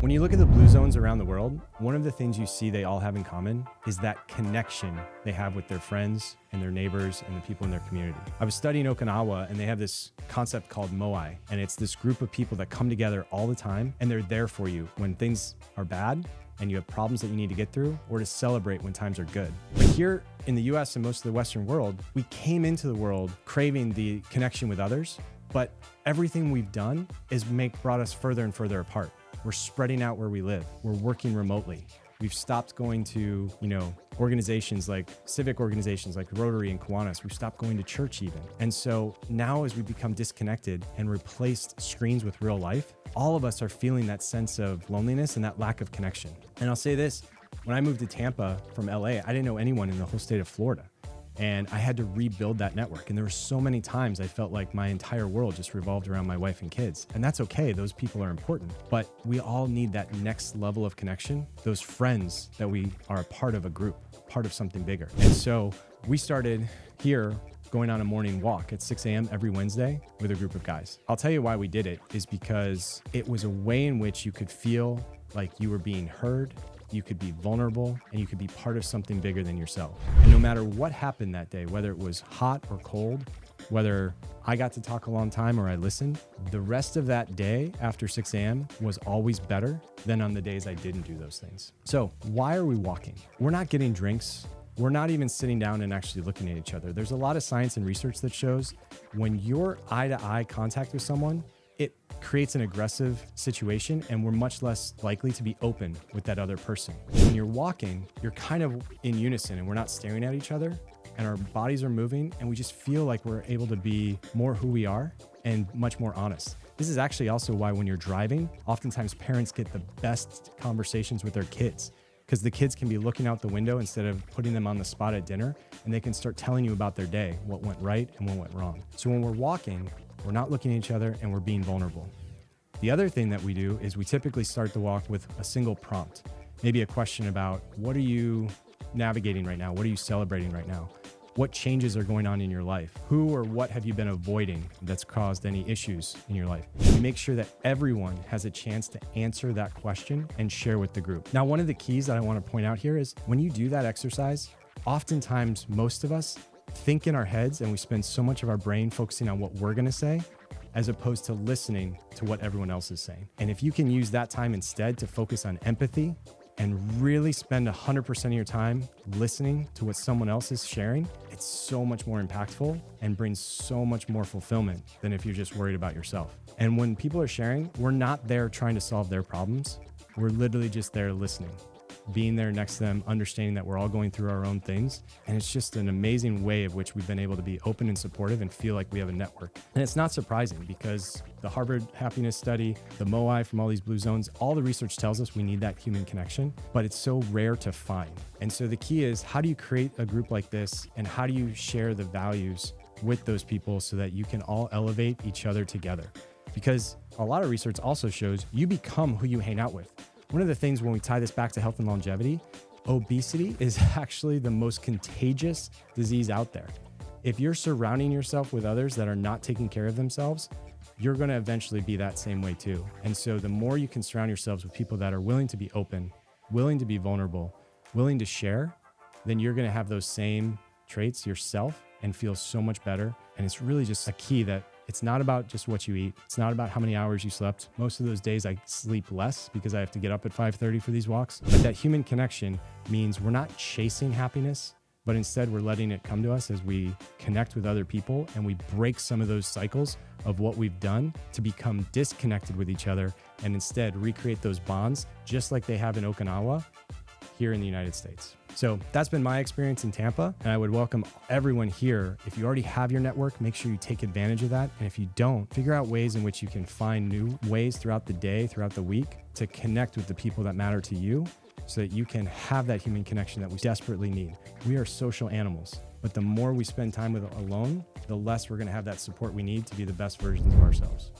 When you look at the blue zones around the world, one of the things you see they all have in common is that connection they have with their friends and their neighbors and the people in their community. I was studying Okinawa and they have this concept called moai, and it's this group of people that come together all the time and they're there for you when things are bad and you have problems that you need to get through, or to celebrate when times are good. But here in the US and most of the Western world, we came into the world craving the connection with others, but everything we've done is brought us further and further apart. We're spreading out where we live. We're working remotely. We've stopped going to, organizations like civic organizations like Rotary and Kiwanis. We've stopped going to church even. And so now as we become disconnected and replaced screens with real life, all of us are feeling that sense of loneliness and that lack of connection. And I'll say this, when I moved to Tampa from LA, I didn't know anyone in the whole state of Florida. And I had to rebuild that network. And there were so many times I felt like my entire world just revolved around my wife and kids. And that's okay, those people are important. But we all need that next level of connection, those friends that we are a part of a group, part of something bigger. And so we started here going on a morning walk at 6 a.m. every Wednesday with a group of guys. I'll tell you why we did it is because it was a way in which you could feel like you were being heard, you could be vulnerable, and you could be part of something bigger than yourself. And no matter what happened that day, whether it was hot or cold, whether I got to talk a long time or I listened, the rest of that day after 6 a.m. was always better than on the days I didn't do those things. So why are we walking? We're not getting drinks. We're not even sitting down and actually looking at each other. There's a lot of science and research that shows when you're eye-to-eye contact with someone, it creates an aggressive situation and we're much less likely to be open with that other person. When you're walking, you're kind of in unison and we're not staring at each other and our bodies are moving and we just feel like we're able to be more who we are and much more honest. This is actually also why when you're driving, oftentimes parents get the best conversations with their kids because the kids can be looking out the window instead of putting them on the spot at dinner and they can start telling you about their day, what went right and what went wrong. So when we're walking, we're not looking at each other and we're being vulnerable. The other thing that we do is we typically start the walk with a single prompt, maybe a question about what are you navigating right now? What are you celebrating right now? What changes are going on in your life? Who or what have you been avoiding that's caused any issues in your life? We make sure that everyone has a chance to answer that question and share with the group. Now, one of the keys that I want to point out here is when you do that exercise, oftentimes most of us think in our heads and we spend so much of our brain focusing on what we're going to say as opposed to listening to what everyone else is saying. And if you can use that time instead to focus on empathy and really spend 100% of your time listening to what someone else is sharing, it's so much more impactful and brings so much more fulfillment than if you're just worried about yourself. And when people are sharing, we're not there trying to solve their problems. We're literally just there listening, being there next to them, understanding that we're all going through our own things. And it's just an amazing way of which we've been able to be open and supportive and feel like we have a network. And it's not surprising because the Harvard happiness study, the MOI from all these blue zones, all the research tells us we need that human connection, but it's so rare to find. And so the key is, how do you create a group like this and how do you share the values with those people so that you can all elevate each other together? Because a lot of research also shows you become who you hang out with. One of the things when we tie this back to health and longevity, obesity is actually the most contagious disease out there. If you're surrounding yourself with others that are not taking care of themselves, you're going to eventually be that same way too. And so the more you can surround yourselves with people that are willing to be open, willing to be vulnerable, willing to share, then you're going to have those same traits yourself and feel so much better. And it's really just a key that it's not about just what you eat. It's not about how many hours you slept. Most of those days I sleep less because I have to get up at 5:30 for these walks. But that human connection means we're not chasing happiness, but instead we're letting it come to us as we connect with other people and we break some of those cycles of what we've done to become disconnected with each other and instead recreate those bonds just like they have in Okinawa here in the United States. So that's been my experience in Tampa, and I would welcome everyone here. If you already have your network, make sure you take advantage of that. And if you don't, figure out ways in which you can find new ways throughout the day, throughout the week, to connect with the people that matter to you so that you can have that human connection that we desperately need. We are social animals, but the more we spend time with alone, the less we're going to have that support we need to be the best versions of ourselves.